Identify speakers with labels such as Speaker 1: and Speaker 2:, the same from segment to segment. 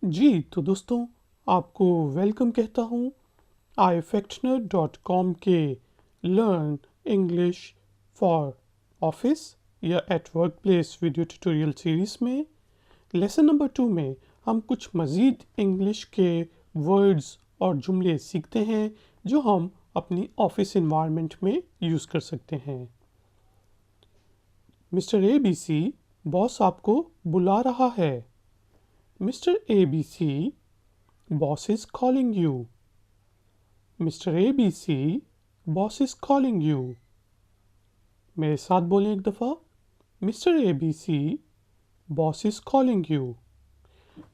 Speaker 1: जी, तो दोस्तों आपको वेलकम कहता हूँ ifactioner.com के लर्न इंग्लिश फॉर ऑफिस या at work place video tutorial series में लेसन नंबर 2 में हम कुछ मज़ीद इंग्लिश के वर्ड्स और जुमले सीखते हैं जो हम अपनी ऑफिस इन्वायरमेंट में यूज़ कर सकते हैं। मिस्टर ABC बॉस आपको बुला रहा है। Mister ABC boss is calling you. Mr. ABC boss is calling you. मेरे साथ बोलें एक दफ़ा। Mr. ABC boss is calling you.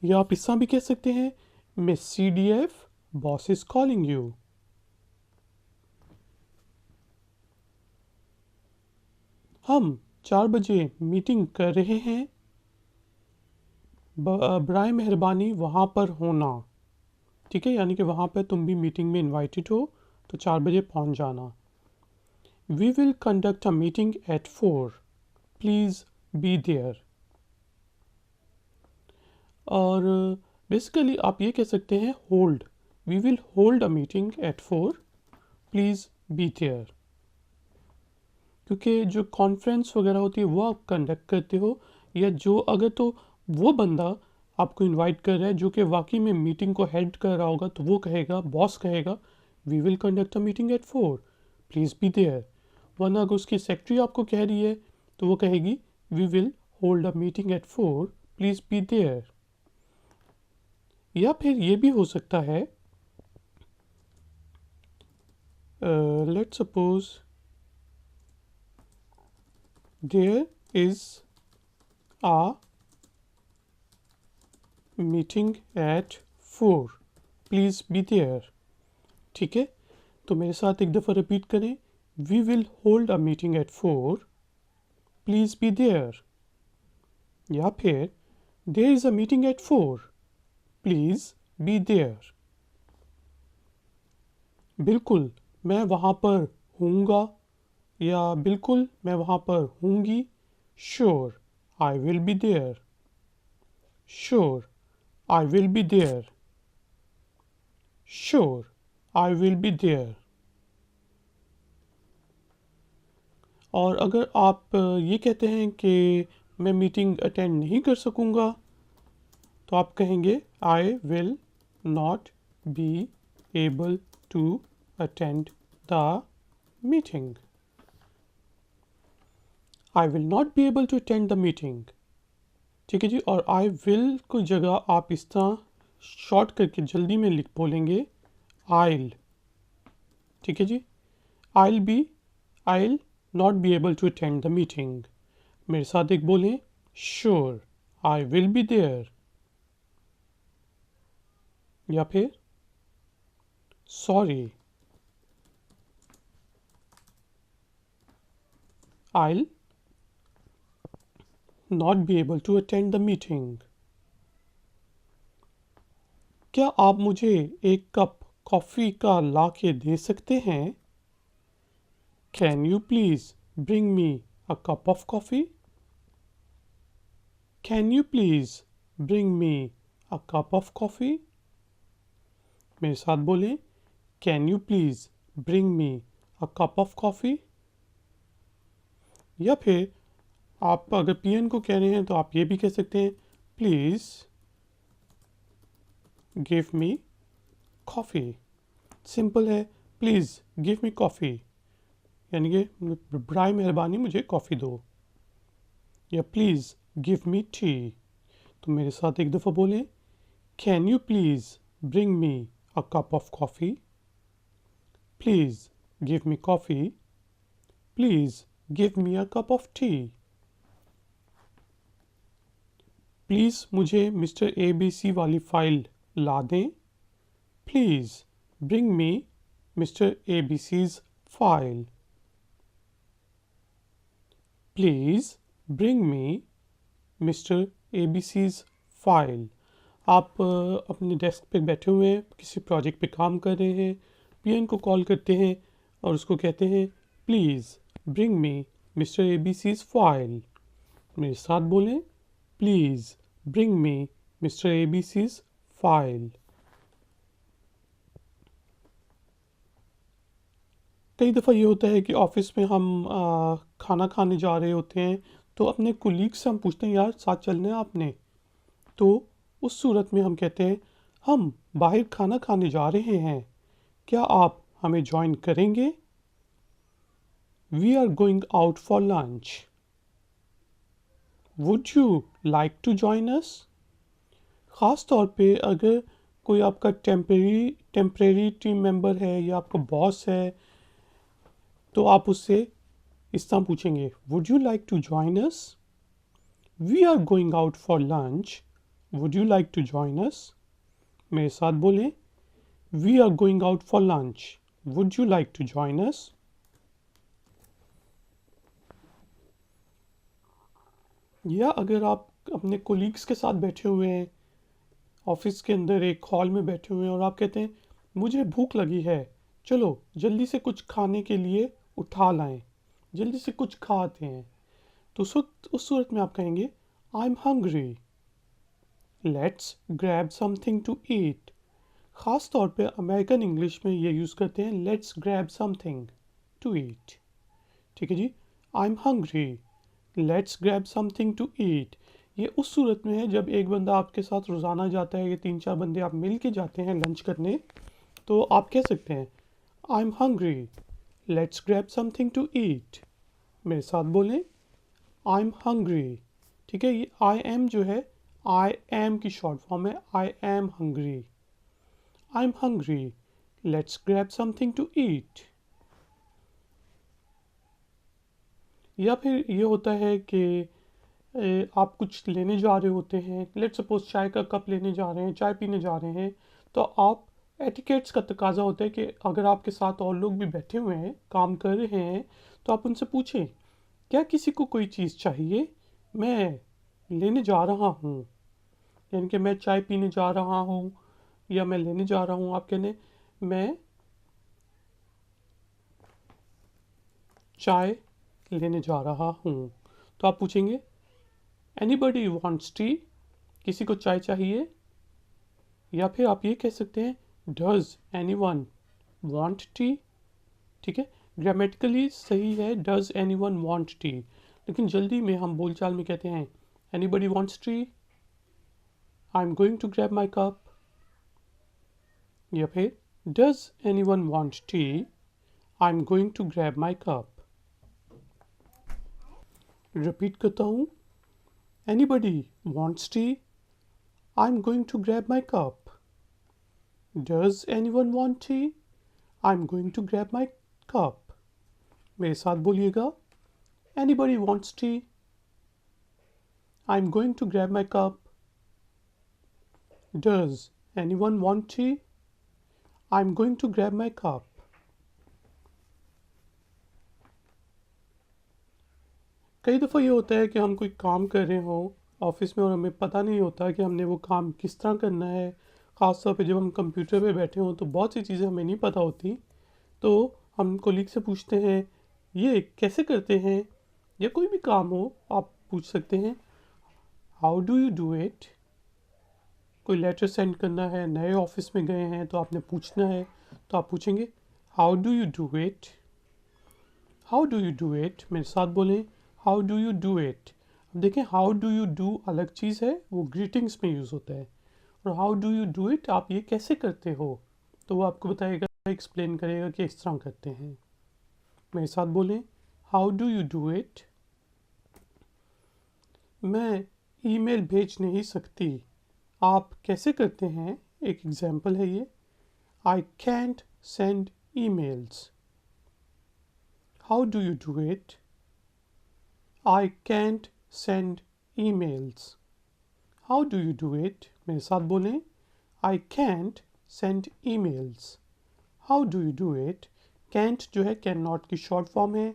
Speaker 1: या आप इस तरह भी कह सकते हैं Miss CDF boss is calling you. हम 4 बजे मीटिंग कर रहे हैं। बराए मेहरबानी वहाँ पर होना। ठीक है, यानी कि वहाँ पर तुम भी मीटिंग में इनवाइटेड हो तो 4 बजे पहुँच जाना। We will conduct a meeting at 4. Please be there. और बेसिकली आप ये कह सकते हैं hold. We will hold a meeting at 4. Please be there. क्योंकि जो कॉन्फ्रेंस वगैरह होती है वो आप कंडक्ट करते हो, या जो अगर तो वो बंदा आपको इनवाइट कर रहा है जो कि वाकई में मीटिंग को हेड कर रहा होगा तो वो कहेगा, बॉस कहेगा we will conduct a meeting at 4. Please be there. वरना अगर उसकी सेक्रेटरी आपको कह रही है तो वो कहेगी we will hold a meeting at 4. Please be there. या फिर ये भी हो सकता है, let's suppose there is a meeting at 4. Please be there. ठीक है, तो मेरे साथ एक दफ़ा रिपीट करें। We will hold a meeting at 4. Please be there. या फिर there is a meeting at 4. Please be there. बिल्कुल मैं वहाँ पर हूँगा, या बिल्कुल मैं वहाँ पर हूँगी। Sure I will be there. Sure I will be there. Sure I will be there. और अगर आप ये कहते हैं कि मैं मीटिंग अटेंड नहीं कर सकूँगा तो आप कहेंगे I will not be able to attend the meeting. I will not be able to attend the meeting. ठीक है जी। और आई विल को जगह आप इस तरह शॉर्ट करके जल्दी में लिख बोलेंगे आइल। ठीक है जी। I'll not be able to attend the meeting. मेरे साथ एक बोलें, sure I will be there. या फिर sorry I'll not be able to attend the meeting. क्या आप मुझे एक कप कॉफ़ी का ला के दे सकते हैं? Can you please bring me a cup of coffee? Can you please bring me a cup of coffee? मेरे साथ बोलें, can you please bring me a cup of coffee? या फिर आप अगर पीएन को कह रहे हैं तो आप ये भी कह सकते हैं, please give me coffee. Simple है, प्लीज़ गिव मी कॉफ़ी, यानी कि बराए मेहरबानी मुझे कॉफ़ी दो। या प्लीज़ गिव मी टी। तो मेरे साथ एक दफ़ा बोलें, can you please bring me a cup of coffee? Please give me coffee. Please give me a cup of T. Please मुझे मिस्टर ABC वाली फ़ाइल ला दें। Please bring me mister ABC's file. Please bring me mister ABC's file. आप अपने desk पे बैठे हुए हैं, किसी प्रोजेक्ट पे काम कर रहे हैं, पीएन को कॉल करते हैं और उसको कहते हैं, please bring me mister ABC's file. मेरे साथ बोलें, please bring me mister ABC's file। कई दफ़ा ये होता है कि ऑफिस में हम खाना खाने जा रहे होते हैं, तो अपने कुलीग से हम पूछते हैं यार साथ चलना है आपने। तो उस सूरत में हम कहते हैं हम बाहर खाना खाने जा रहे हैं, क्या आप हमें ज्वाइन करेंगे? We are going out for lunch. Would you like to join us? ख़ास तौर पे अगर कोई आपका टेम्परेरी टीम मेंबर है या आपका बॉस है, तो आप उससे इस तरह पूछेंगे, would you like to join us? We are going out for lunch, would you like to join us? मेरे साथ बोलें, we are going out for lunch, would you like to join us? या अगर आप अपने कोलीग्स के साथ बैठे हुए हैं, ऑफिस के अंदर एक हॉल में बैठे हुए हैं और आप कहते हैं मुझे भूख लगी है, चलो जल्दी से कुछ खाने के लिए उठा लाएं, जल्दी से कुछ खाते हैं। तो उस सूरत में आप कहेंगे I am hungry, let's grab something to eat. ख़ास तौर पे अमेरिकन इंग्लिश में ये यूज़ करते हैं let's grab something to eat. ठीक है जी, I am hungry, let's grab something to eat. ये उस सूरत में है जब एक बंदा आपके साथ रोज़ाना जाता है, ये 3-4 बंदे आप मिल के जाते हैं लंच करने, तो आप कह सकते हैं I am hungry, let's grab something to eat. मेरे साथ बोलें, आई एम हंग्री। ठीक है, ये आई एम जो है आई एम की शॉर्ट फॉर्म है, I am hungry. I am hungry, let's grab something to eat. या फिर ये होता है कि आप कुछ लेने जा रहे होते हैं, लेट्स सपोज चाय का कप लेने जा रहे हैं, चाय पीने जा रहे हैं, तो आप एटिकेट्स का तकाजा होता है कि अगर आपके साथ और लोग भी बैठे हुए हैं, काम कर रहे हैं, तो आप उनसे पूछें क्या किसी को कोई चीज़ चाहिए, मैं लेने जा रहा हूँ। यानी कि मैं चाय पीने जा रहा हूँ या मैं लेने जा रहा हूँ, आप कहने मैं चाय लेने जा रहा हूँ। तो आप पूछेंगे एनीबडी वांट्स टी, किसी को चाय चाहिए? या फिर आप ये कह सकते हैं डज एनीवन वांट टी। ठीक है, ग्रामेटिकली सही है डज एनीवन वांट टी, लेकिन जल्दी में हम बोलचाल में कहते हैं anybody wants tea, I am going to grab my cup. या फिर does anyone want tea, I am going to grab my cup. Repeat करता हूँ, anybody wants tea, I am going to grab my cup. Does anyone want tea, I am going to grab my cup. मेरे साथ बोलिएगा, anybody wants tea, I am going to grab my cup. Does anyone want tea, I am going to grab my cup. कई दफ़ा ये होता है कि हम कोई काम कर रहे हों ऑफिस में और हमें पता नहीं होता कि हमने वो काम किस तरह करना है। ख़ास तौर पे जब हम कंप्यूटर पे बैठे हों तो बहुत सी चीज़ें हमें नहीं पता होती, तो हम कोलीग से पूछते हैं ये कैसे करते हैं, या कोई भी काम हो आप पूछ सकते हैं how do you do it. कोई लेटर सेंड करना है, नए ऑफिस में गए हैं तो आपने पूछना है, तो आप पूछेंगे how do you do it. How do you do it, मेरे साथ बोलें how do you do it. अब देखें हाउ डू यू डू अलग चीज़ है, वो ग्रीटिंग्स में यूज़ होता है, और how do you do it आप ये कैसे करते हो, तो वो आपको बताएगा, एक्सप्लेन करेगा कि इस तरह करते हैं। मेरे साथ बोलें how do you do it. मैं ईमेल भेज नहीं सकती, आप कैसे करते हैं, एक एग्जाम्पल है ये, I can't send emails. How do you do it, I can't send emails. How do you do it, मेरे साथ बोलें I can't send emails. How do you do it, can't जो है कैन नॉट की short form है,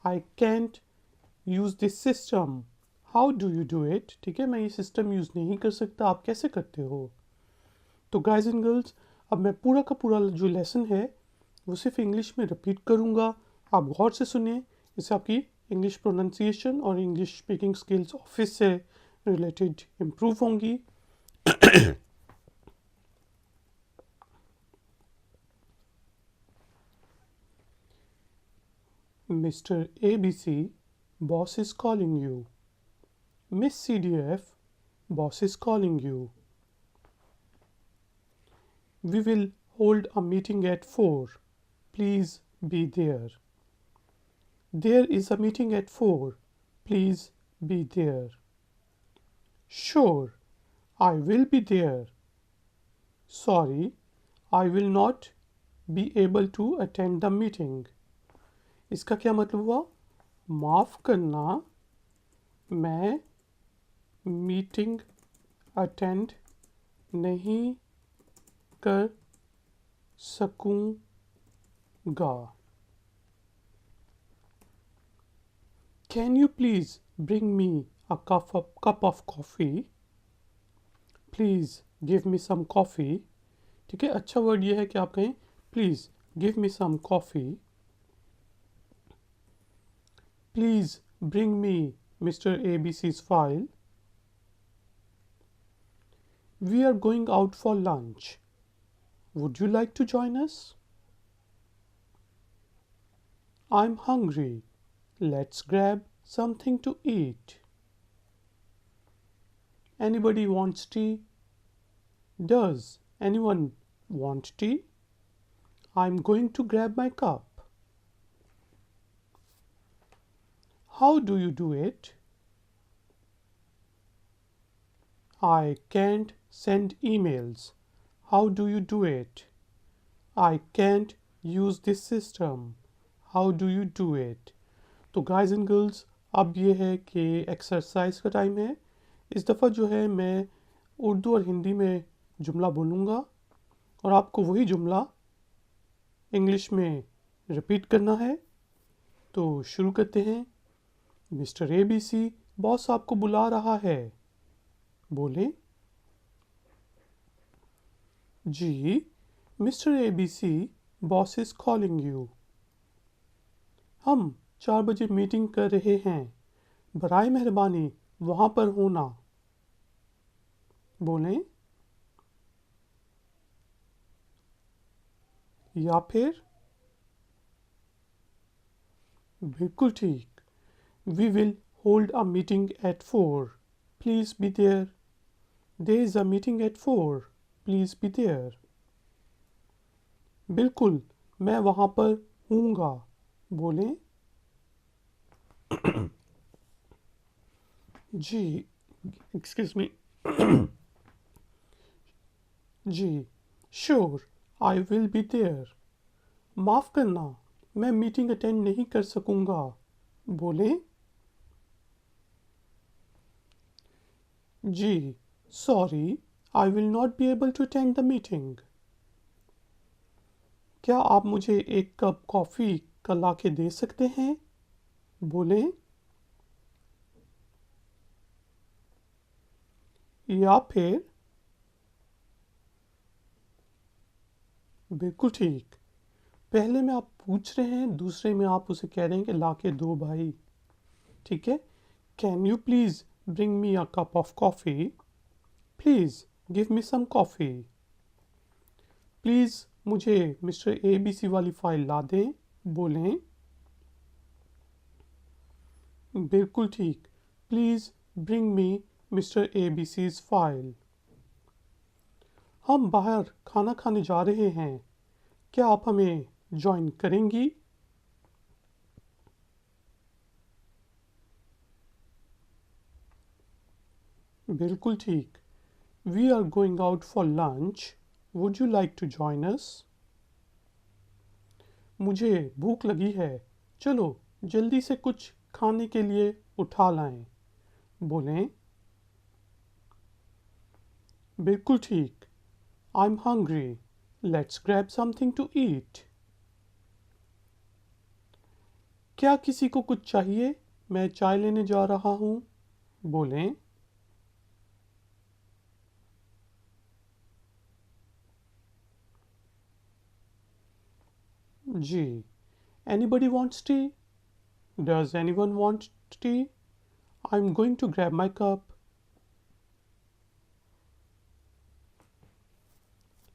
Speaker 1: I can't use this system. How do you do it, ठीक है, मैं ये सिस्टम यूज़ नहीं कर सकता, आप कैसे करते हो। तो गाइज एंड गर्ल्स, अब मैं पूरा का पूरा जो लेसन है वो सिर्फ इंग्लिश में रिपीट करूँगा, आप गौर से सुनिए, इससे आपकी इंग्लिश प्रोनाउंसिएशन और इंग्लिश स्पीकिंग स्किल्स ऑफिस से रिलेटेड इम्प्रूव होंगी। Mr. ABC, boss is calling you. Miss CDF, boss is calling you. We will hold a meeting at 4. Please be there. There is a meeting at 4. Please be there. Sure, I will be there. Sorry, I will not be able to attend the meeting. इसका क्या मतलब हुआ? माफ़ करना, मैं meeting attend नहीं कर सकूँगा. Can you please bring me a cup of coffee? Please give me some coffee. ठीक है, अच्छा वर्ड ये है कि आप कहें Please give me some coffee. Please bring me Mr. ABC's file. We are going out for lunch. Would you like to join us? I'm hungry. Let's grab something to eat. Anybody wants tea? Does anyone want tea? I'm going to grab my cup. How do you do it? I can't send emails. How do you do it? I can't use this system. How do you do it? तो guys and girls, अब ये है कि exercise का time है. इस दफ़ा जो है मैं उर्दू और हिंदी में जुमला बोलूँगा और आपको वही जुमला इंग्लिश में रिपीट करना है. तो शुरू करते हैं. मिस्टर ABC, बॉस आपको बुला रहा है. बोले. जी, mister ABC, boss is calling you. हम 4 बजे मीटिंग कर रहे हैं. बराए मेहरबानी वहाँ पर होना. बोलें. या फिर बिल्कुल ठीक. We will hold a meeting at 4. Please be there. There is a meeting at 4. Please be there. बिल्कुल, मैं वहाँ पर हूँगा. बोलें. जी, excuse me. Ji, sure, I will be there. माफ़ करना, मैं मीटिंग अटेंड नहीं कर सकूँगा. बोलें. जी, sorry, I will not be able to attend the meeting. क्या आप मुझे एक कप कॉफ़ी का ला के दे सकते हैं? बोलें. या फिर बिल्कुल ठीक. पहले में आप पूछ रहे हैं, दूसरे में आप उसे कह रहे हैं कि ला के दो भाई. ठीक है. Can you please bring me a cup of coffee. Please give me some coffee. Please मुझे मिस्टर ABC वाली फ़ाइल ला दें. बोलें. बिल्कुल ठीक. Please bring me mister ABC's file. हम बाहर खाना खाने जा रहे हैं. क्या आप हमें ज्वाइन करेंगी? बिल्कुल ठीक. We are going out for lunch. Would you like to join us? मुझे भूख लगी है. चलो जल्दी से कुछ खाने के लिए उठा लाएं. बोलें. बिल्कुल ठीक. I am hungry. Let's grab something to eat. क्या किसी को कुछ चाहिए? मैं चाय लेने जा रहा हूँ. बोलें. जी. Anybody wants tea? Does anyone want tea? I'm going to grab my cup.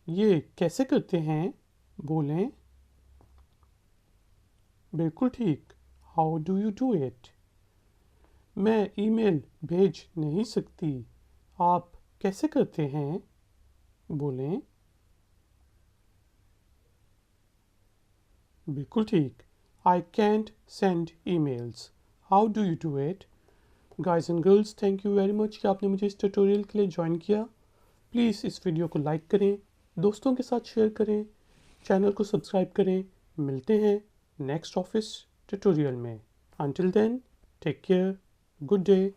Speaker 1: ये कैसे करते हैं? बोलें. बिल्कुल ठीक. How do you do it? मैं ईमेल भेज नहीं सकती, आप कैसे करते हैं? बोलें। बिल्कुल ठीक। आई can't send emails, how do you do it? Guys and girls, thank you very much कि आपने मुझे इस ट्यूटोरियल के लिए ज्वाइन किया। प्लीज़ इस वीडियो को लाइक करें, दोस्तों के साथ शेयर करें, चैनल को सब्सक्राइब करें। मिलते हैं नेक्स्ट ऑफिस ट्यूटोरियल में। Until then, take care, good day.